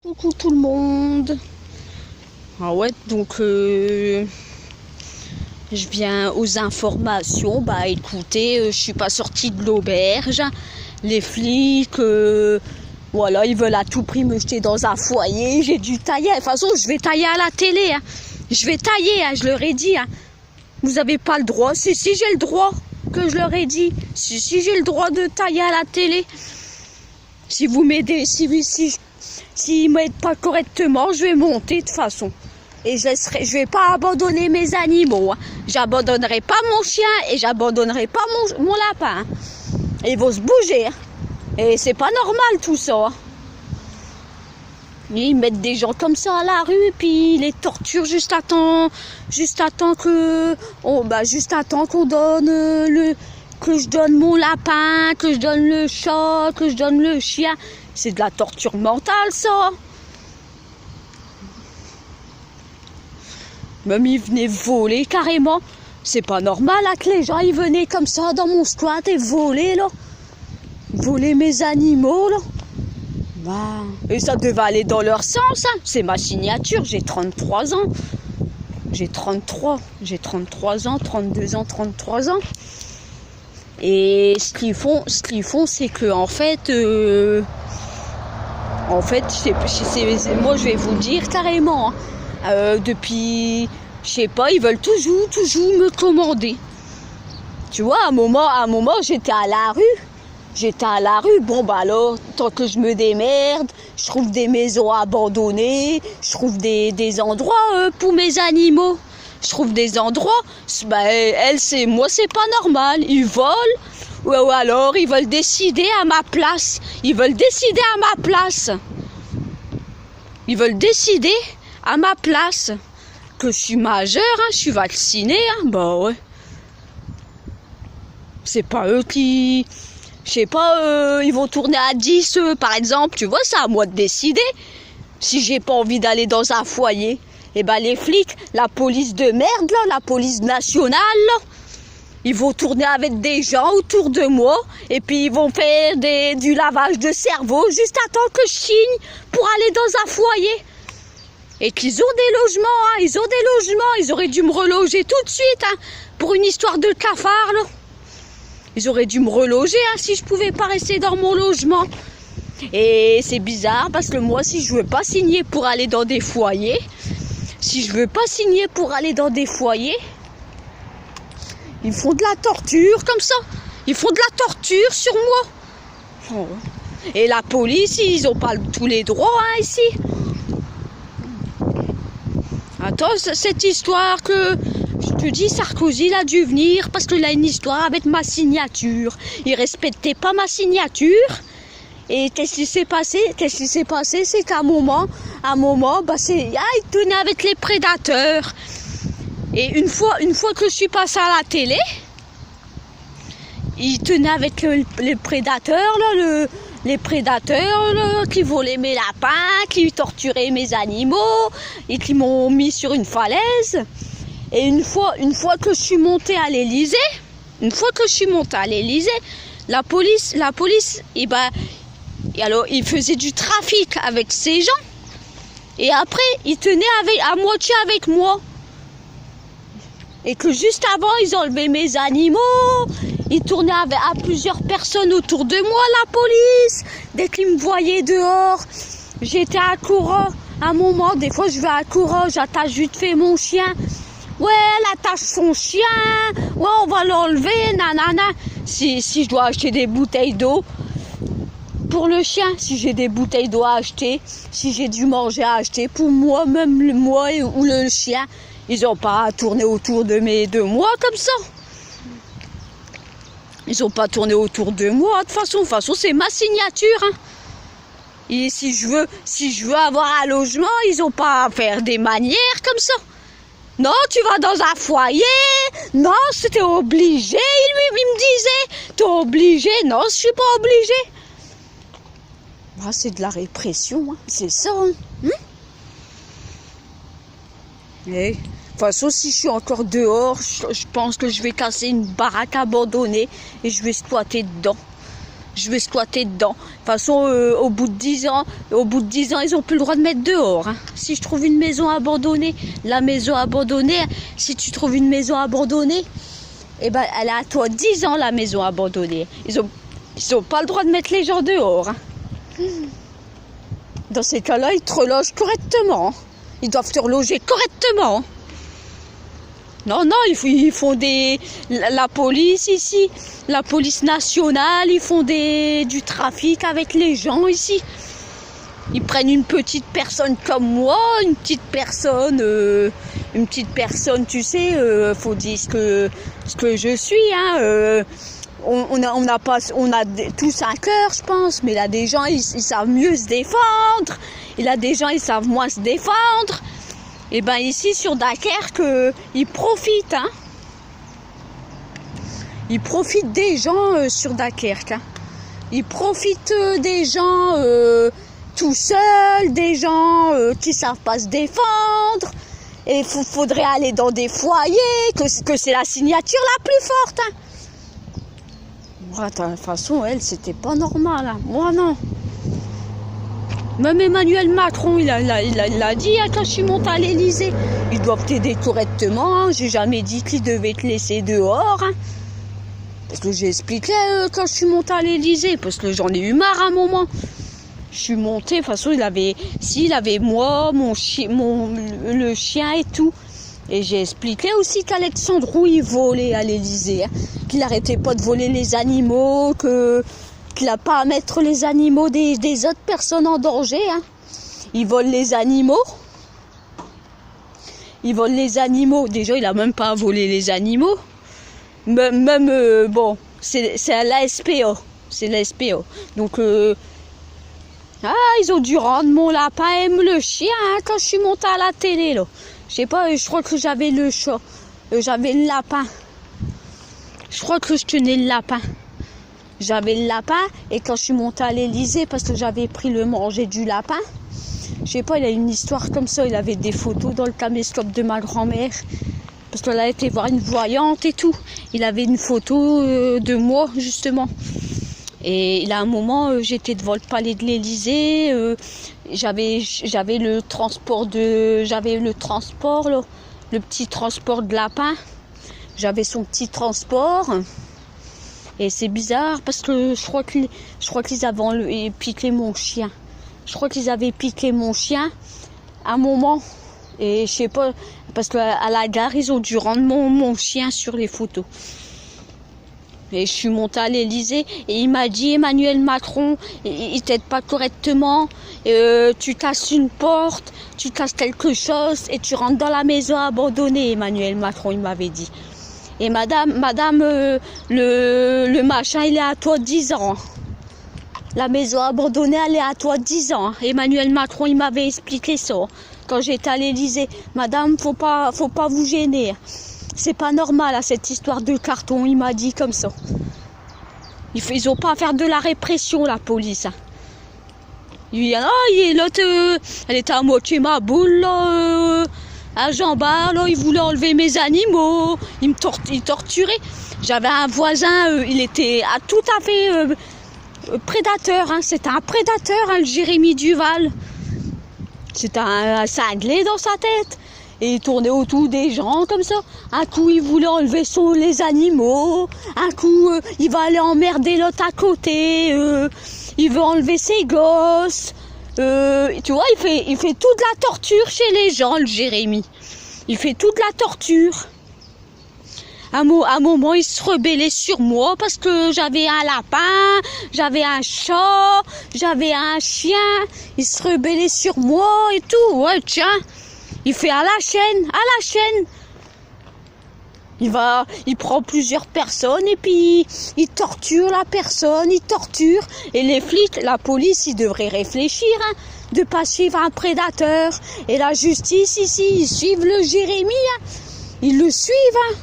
Coucou tout le monde. Ah ouais, donc je viens aux informations. Bah écoutez, je suis pas sortie de l'auberge. Les flics, voilà, ils veulent à tout prix me jeter dans un foyer. J'ai dû tailler. De toute façon, je vais tailler à la télé. Hein. Je vais tailler, hein, je leur ai dit. Hein. Vous avez pas le droit. Si j'ai le droit, que je leur ai dit. Si j'ai le droit de tailler à la télé. Si vous m'aidez, s'ils m'aident pas correctement, je vais monter de toute façon. Et je vais pas abandonner mes animaux. Hein. J'abandonnerai pas mon chien et j'abandonnerai pas mon lapin. Hein. Et ils vont se bouger. Hein. Et c'est pas normal tout ça. Hein. Ils mettent des gens comme ça à la rue, puis ils les torturent juste à temps qu'on donne que je donne mon lapin, que je donne le chat, que je donne le chien. C'est de la torture mentale, ça. Même ils venaient voler carrément. C'est pas normal là, que les gens ils venaient comme ça dans mon squat et voler là. Voler mes animaux là. Bah, et ça devait aller dans leur sens. Hein. C'est ma signature, j'ai 33 ans. J'ai 33 ans, 32 ans, 33 ans. Et ce qu'ils font, c'est que en fait, moi je vais vous le dire carrément. Hein, depuis, je sais pas, ils veulent toujours me commander. Tu vois, à un moment, j'étais à la rue. Bon bah alors, tant que je me démerde, je trouve des maisons abandonnées, je trouve des endroits pour mes animaux. Je trouve des endroits, moi c'est pas normal, ils volent, ou alors ils veulent décider à ma place, Ils veulent décider à ma place, que je suis majeure, hein, je suis vaccinée, hein, bah ouais. C'est pas eux qui, je sais pas, ils vont tourner à 10 par exemple, tu vois, c'est à moi de décider, si j'ai pas envie d'aller dans un foyer. Et ben les flics, la police de merde, là, la police nationale, là, ils vont tourner avec des gens autour de moi et puis ils vont faire du lavage de cerveau juste à temps que je signe pour aller dans un foyer. Et qu'ils ont des logements, hein, ils auraient dû me reloger tout de suite, hein, pour une histoire de cafard, là. Ils auraient dû me reloger, hein, si je pouvais pas rester dans mon logement. Et c'est bizarre parce que moi, si je veux pas signer pour aller dans des foyers, ils font de la torture comme ça. Ils font de la torture sur moi. Oh. Et la police, ils ont pas tous les droits, hein, ici. Attends, cette histoire que je te dis, Sarkozy, il a dû venir parce qu'il a une histoire avec ma signature. Il respectait pas ma signature. Et qu'est-ce qui s'est passé? C'est qu'à un moment, il tenait avec les prédateurs. Et une fois que je suis passée à la télé, il tenait avec les prédateurs, là, les prédateurs là, qui volaient mes lapins, qui torturaient mes animaux, et qui m'ont mis sur une falaise. Et une fois que je suis montée à l'Élysée, la police, et alors, il faisait du trafic avec ces gens. Et après, il tenait à moitié avec moi. Et que juste avant, ils enlevaient mes animaux. Ils tournaient à plusieurs personnes autour de moi, la police. Dès qu'ils me voyaient dehors, j'étais à courant. À un moment, des fois, je vais à courant, j'attache vite fait mon chien. Ouais, elle attache son chien. Ouais, on va l'enlever, nanana. Si je dois acheter des bouteilles d'eau pour le chien, si j'ai des bouteilles d'eau à acheter, si j'ai du manger à acheter, pour moi, même moi ou le chien, ils n'ont pas à tourner autour de moi comme ça. Ils n'ont pas tourné autour de moi. De toute façon, c'est ma signature. Hein. Et si je veux avoir un logement, ils n'ont pas à faire des manières comme ça. Non, tu vas dans un foyer. Non, c'était obligé. Il me disait, t'es obligé. Non, je suis pas obligé. Ah, c'est de la répression, hein. C'est ça. Hein. Et, de toute façon, si je suis encore dehors, je pense que je vais casser une baraque abandonnée et je vais squatter dedans. je vais squatter dedans. De toute façon, au bout de 10 ans, ils n'ont plus le droit de mettre dehors. Hein. Si je trouve une maison abandonnée, la maison abandonnée, si tu trouves une maison abandonnée, eh ben, elle est à toi 10 ans, la maison abandonnée. Ils ont pas le droit de mettre les gens dehors. Hein. Dans ces cas-là, ils te relogent correctement. Ils doivent te reloger correctement. Non, ils font la police ici, la police nationale, ils font du trafic avec les gens ici. Ils prennent une petite personne comme moi, une petite personne, tu sais, faut dire ce que je suis, hein. On a tous un cœur, je pense, mais là, des gens, ils savent mieux se défendre. Et là, des gens, ils savent moins se défendre. Et ben ici, sur Dunkerque, ils profitent, hein. Ils profitent des gens sur Dunkerque, hein. Ils profitent des gens tout seuls, des gens qui savent pas se défendre. Et faudrait aller dans des foyers, que c'est la signature la plus forte, hein. De toute façon, elle, c'était pas normal. Hein. Moi, non. Même Emmanuel Macron, il a dit hein, quand je suis montée à l'Élysée. Ils doivent t'aider correctement. Hein. J'ai jamais dit qu'ils devaient te laisser dehors. Hein. Parce que j'ai expliqué quand je suis montée à l'Élysée. Parce que j'en ai eu marre à un moment. Je suis montée. De toute façon, il avait moi, le chien et tout. Et j'ai expliqué aussi qu'Alexandre il volait à l'Élysée, hein, qu'il n'arrêtait pas de voler les animaux, qu'il n'a pas à mettre les animaux des autres personnes en danger. Hein. Il vole les animaux. Déjà, il n'a même pas volé les animaux. Bon, c'est à la SPO. C'est la SPO. Donc, ils ont dû rendre mon lapin et le chien hein, quand je suis montée à la télé, là. Je sais pas, je crois que j'avais le chat. J'avais le lapin. Je crois que je tenais le lapin. J'avais le lapin et quand je suis montée à l'Élysée parce que j'avais pris le manger du lapin, je sais pas, il a une histoire comme ça. Il avait des photos dans le caméscope de ma grand-mère parce qu'elle a été voir une voyante et tout. Il avait une photo de moi justement. Et il a un moment, j'étais devant le palais de l'Élysée. J'avais le transport là, le petit transport de lapin. J'avais son petit transport. Et c'est bizarre parce que je crois qu'ils avaient piqué mon chien. Je crois qu'ils avaient piqué mon chien à un moment. Et je sais pas, parce qu'à la gare, ils ont dû rendre mon chien sur les photos. Et je suis montée à l'Élysée et il m'a dit Emmanuel Macron, il t'aide pas correctement, tu casses une porte, tu casses quelque chose et tu rentres dans la maison abandonnée, Emmanuel Macron, il m'avait dit. Et madame, le machin, il est à toi 10 ans. La maison abandonnée, elle est à toi 10 ans. Emmanuel Macron, il m'avait expliqué ça quand j'étais à l'Élysée. Madame, faut pas vous gêner. C'est pas normal à cette histoire de carton, il m'a dit comme ça. Ils ont pas à faire de la répression, la police. Hein. L'autre, elle était à moitié ma boule, là, à Jean-Bar, là, il voulait enlever mes animaux, il torturait. J'avais un voisin, il était tout à fait prédateur, hein. C'était un prédateur, hein, le Jérémy Duval. C'était un cinglé dans sa tête. Et il tournait autour des gens comme ça. Un coup, il voulait enlever les animaux. Un coup, il va aller emmerder l'autre à côté. Il veut enlever ses gosses. Tu vois, il fait toute la torture chez les gens, le Jérémy. Il fait toute la torture. À un moment, il se rebellait sur moi parce que j'avais un lapin, j'avais un chat, j'avais un chien. Il se rebellait sur moi et tout. Ouais, tiens. Il fait à la chaîne. Il prend plusieurs personnes et puis il torture la personne, il torture. Et les flics, la police, ils devraient réfléchir, hein, de pas suivre un prédateur. Et la justice ici, ils suivent le Jérémy, hein. Ils le suivent, hein.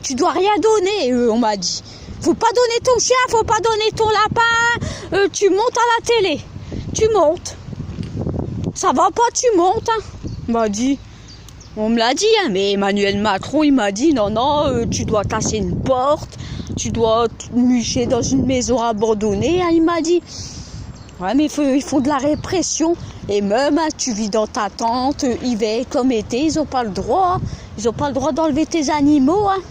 Tu dois rien donner, on m'a dit. Faut pas donner ton chien, faut pas donner ton lapin. Tu montes à la télé. Tu montes. Ça va pas, tu montes, hein. M'a dit, on me l'a dit, hein, mais Emmanuel Macron, il m'a dit, non, tu dois casser une porte, tu dois te nicher dans une maison abandonnée, hein, il m'a dit. Ouais, mais ils font de la répression. Et même, hein, tu vis dans ta tente, hiver comme été, ils n'ont pas le droit. Ils n'ont pas le droit d'enlever tes animaux. Hein.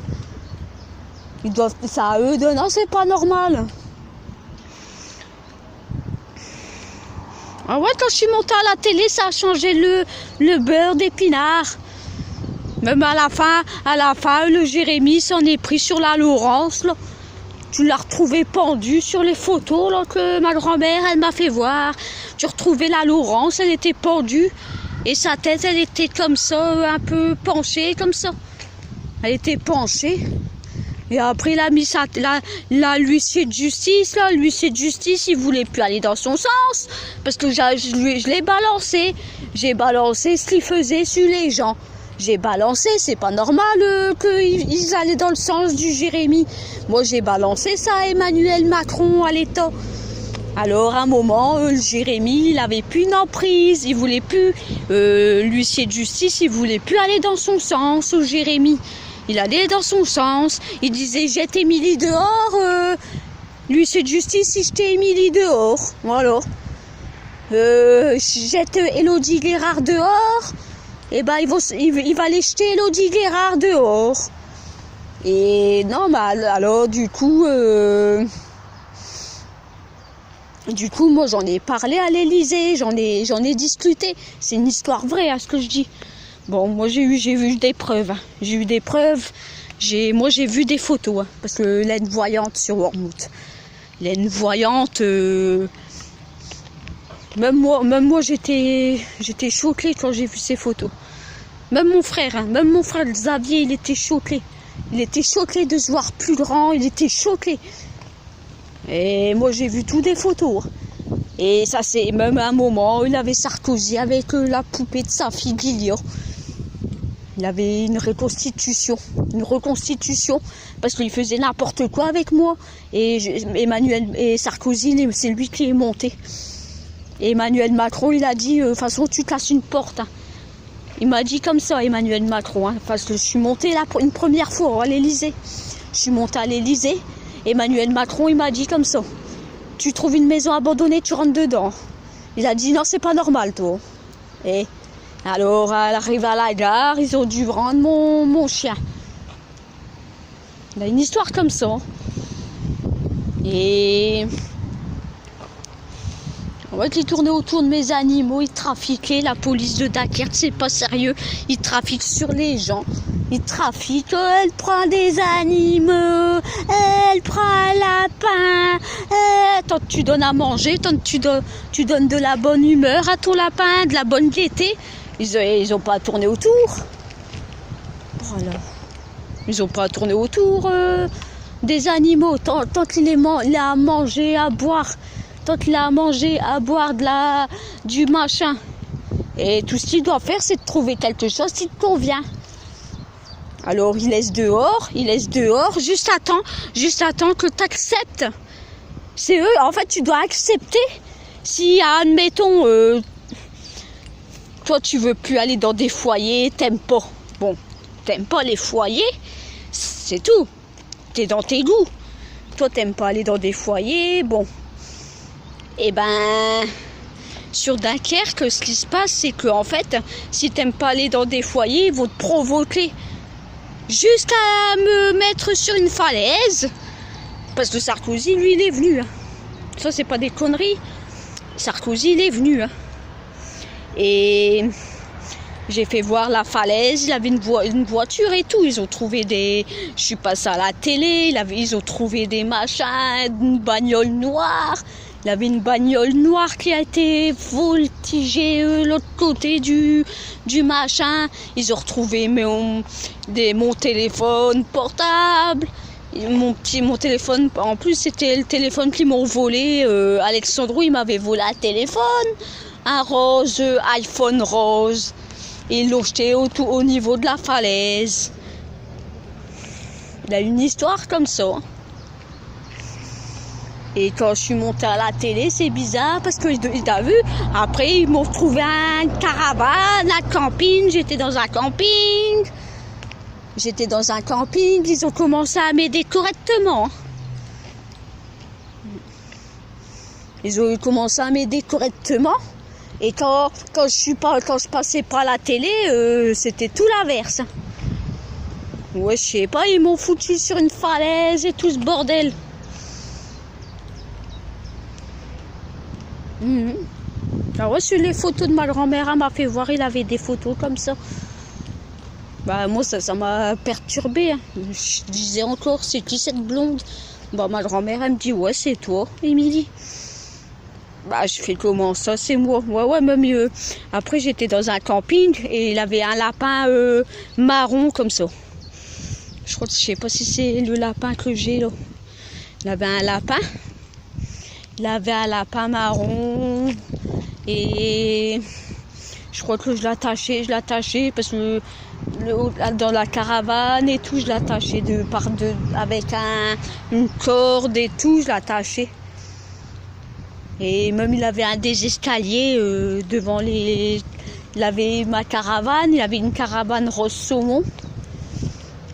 Ils doivent, ça à eux de... Non, c'est pas normal. Ah ouais, quand je suis montée à la télé, ça a changé le beurre d'épinard. Même à la fin, le Jérémy s'en est pris sur la Laurence, là. Tu l'as retrouvé pendu sur les photos là, que ma grand-mère, elle m'a fait voir. Tu retrouvais la Laurence, elle était pendue. Et sa tête, elle était comme ça, un peu penchée, comme ça. Elle était penchée. Et après, il a mis l'huissier de justice, là. L'huissier de justice, il voulait plus aller dans son sens. Parce que je l'ai balancé. J'ai balancé ce qu'il faisait sur les gens. J'ai balancé, c'est pas normal qu'ils allaient dans le sens du Jérémy. Moi, j'ai balancé ça à Emmanuel Macron à l'État. Alors, à un moment, le Jérémy, il avait plus une emprise, il voulait plus, l'huissier de justice, il voulait plus aller dans son sens, au Jérémy. Il allait dans son sens, il disait, jette Émilie dehors, l'huissier de justice, si je t'ai Émilie dehors, voilà. Jette Élodie Guérard dehors, et ben il va aller jeter Élodie Guérard dehors. Et non, mais alors du coup, moi j'en ai parlé à l'Élysée, j'en ai discuté. C'est une histoire vraie, à ce que je dis. Bon, moi j'ai vu des preuves. Hein. J'ai eu des preuves. Moi j'ai vu des photos, hein, parce que l'aide voyante sur Wormhout. L'aide voyante. Même moi j'étais choquée quand j'ai vu ces photos. Même mon frère Xavier, il était choqué. Il était choqué de se voir plus grand, il était choqué. Et moi j'ai vu toutes des photos. Et ça c'est même à un moment, il avait Sarkozy avec la poupée de sa fille Guillaume. Il avait une reconstitution, parce qu'il faisait n'importe quoi avec moi. Et Sarkozy, c'est lui qui est monté. Et Emmanuel Macron, il a dit, de toute façon, tu casses une porte. Hein. Il m'a dit comme ça, Emmanuel Macron. Hein, parce que je suis montée là une première fois à l'Élysée. Je suis montée à l'Élysée. Emmanuel Macron, il m'a dit comme ça. Tu trouves une maison abandonnée, tu rentres dedans. Il a dit, non, c'est pas normal, toi. Et alors, elle arrive à la gare, ils ont dû rendre mon chien. Il a une histoire comme ça. Et... ouais, ils tournaient autour de mes animaux, ils trafiquaient, la police de Dunkerque, c'est pas sérieux, ils trafiquent sur les gens, ils trafiquent, elle prend des animaux, elle prend un lapin, tant que tu donnes à manger, tant que tu donnes de la bonne humeur à ton lapin, de la bonne gaieté, ils ont pas tourné autour. Voilà. Ils ont pas tourné autour des animaux, tant qu'il a à manger, à boire. Tant qu'il a à manger, à boire du machin. Et tout ce qu'il doit faire, c'est de trouver quelque chose qui te convient. Alors, il laisse dehors, juste à temps que tu acceptes. C'est eux, en fait, tu dois accepter. Si, admettons, toi, tu veux plus aller dans des foyers, t'aimes pas. Bon, t'aimes pas les foyers, c'est tout. T'es dans tes goûts. Toi, t'aimes pas aller dans des foyers, bon. Et ben, sur Dunkerque, ce qui se passe, c'est que en fait, si t'aimes pas aller dans des foyers, ils vont te provoquer jusqu'à me mettre sur une falaise. Parce que Sarkozy, lui, il est venu. Hein. Ça, c'est pas des conneries. Sarkozy, il est venu. Hein. Et j'ai fait voir la falaise. Il avait une voiture et tout. Ils ont trouvé des... Je suis passée à la télé. Ils ont trouvé des machins, une bagnole noire. Il avait une bagnole noire qui a été voltigée l'autre côté du machin. Ils ont retrouvé mon téléphone portable. Mon téléphone, en plus c'était le téléphone qu'ils m'ont volé. Alexandro, il m'avait volé un téléphone. Un rose, iPhone rose. Et ils l'ont jeté au niveau de la falaise. Il a une histoire comme ça. Et quand je suis montée à la télé, c'est bizarre parce que, t'as vu, après ils m'ont trouvé un caravane, un camping, j'étais dans un camping, ils ont commencé à m'aider correctement. Ils ont commencé à m'aider correctement. Et quand je passais par la télé, c'était tout l'inverse. Ouais, je sais pas, ils m'ont foutu sur une falaise et tout ce bordel. Ah ouais, sur les photos de ma grand-mère, elle m'a fait voir, il avait des photos comme ça. Bah moi, ça m'a perturbé. Hein. Je disais encore, c'est qui cette blonde? Bah ma grand-mère, elle me dit, ouais, c'est toi, Émilie. Bah je fais comment ça, c'est moi. Ouais, même mieux. Après, j'étais dans un camping et il avait un lapin marron comme ça. Je sais pas si c'est le lapin que j'ai là. Il avait un lapin marron et je crois que je l'attachais parce que dans la caravane et tout, je l'attachais avec une corde et tout, je l'attachais. Et même il avait un des escaliers devant il avait ma caravane, il avait une caravane rose saumon.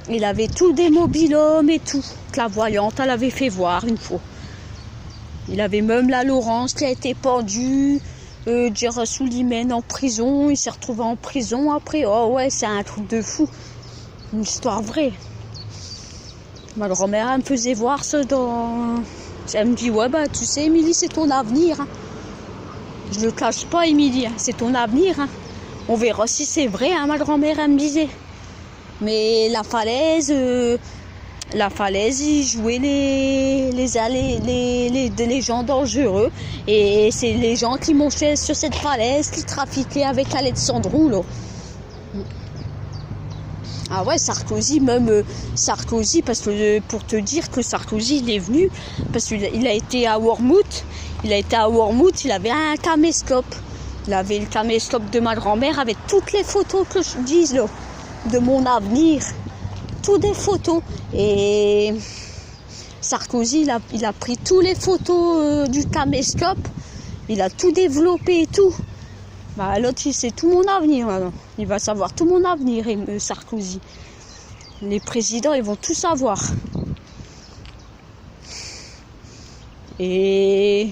Il avait tout des mobil-hommes et tout. La voyante, elle avait fait voir une fois. Il avait même la Laurence qui a été pendue. Djera Soulimène en prison. Il s'est retrouvé en prison après. Oh ouais, c'est un truc de fou. Une histoire vraie. Ma grand-mère, elle me faisait voir ça dans... Elle me dit, ouais, bah tu sais, Émilie, c'est ton avenir. Hein. Je le cache pas, Émilie, hein. C'est ton avenir. Hein. On verra si c'est vrai, hein, ma grand-mère, elle me disait. Mais la falaise, ils jouaient les gens dangereux. Et c'est les gens qui montaient sur cette falaise, qui trafiquaient avec Alessandro, là. Ah ouais, Sarkozy, parce que pour te dire que Sarkozy, il est venu, parce qu'il a été à Wormhout, il avait un caméscope. Il avait le caméscope de ma grand-mère avec toutes les photos que je dis, là. De mon avenir, toutes des photos. Et Sarkozy, il a pris toutes les photos du caméscope, il a tout développé et tout. Bah, l'autre, c'est tout mon avenir maintenant. Il va savoir tout mon avenir, Sarkozy. Les présidents, ils vont tout savoir. Et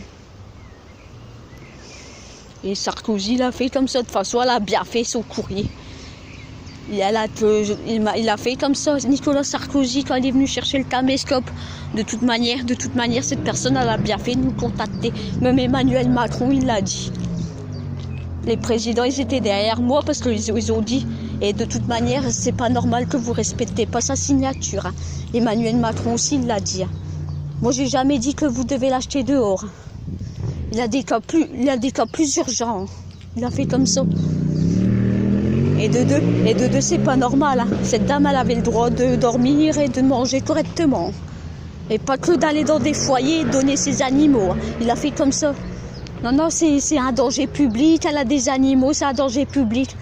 Sarkozy l'a fait comme ça. De toute façon, elle a bien fait son courrier. Il a fait comme ça, Nicolas Sarkozy, quand il est venu chercher le caméscope. De toute manière, cette personne, elle a bien fait de nous contacter. Même Emmanuel Macron, il l'a dit. Les présidents, ils étaient derrière moi parce qu'ils ont dit, et de toute manière, c'est pas normal que vous respectez pas sa signature. Hein. Emmanuel Macron aussi, il l'a dit. Hein. Moi, j'ai jamais dit que vous devez l'acheter dehors. Il a des cas plus urgents. Hein. Il a fait comme ça. Et de deux, c'est pas normal. Hein. Cette dame, elle avait le droit de dormir et de manger correctement. Et pas que d'aller dans des foyers et donner ses animaux. Hein. Il a fait comme ça. Non, c'est un danger public. Elle a des animaux, c'est un danger public.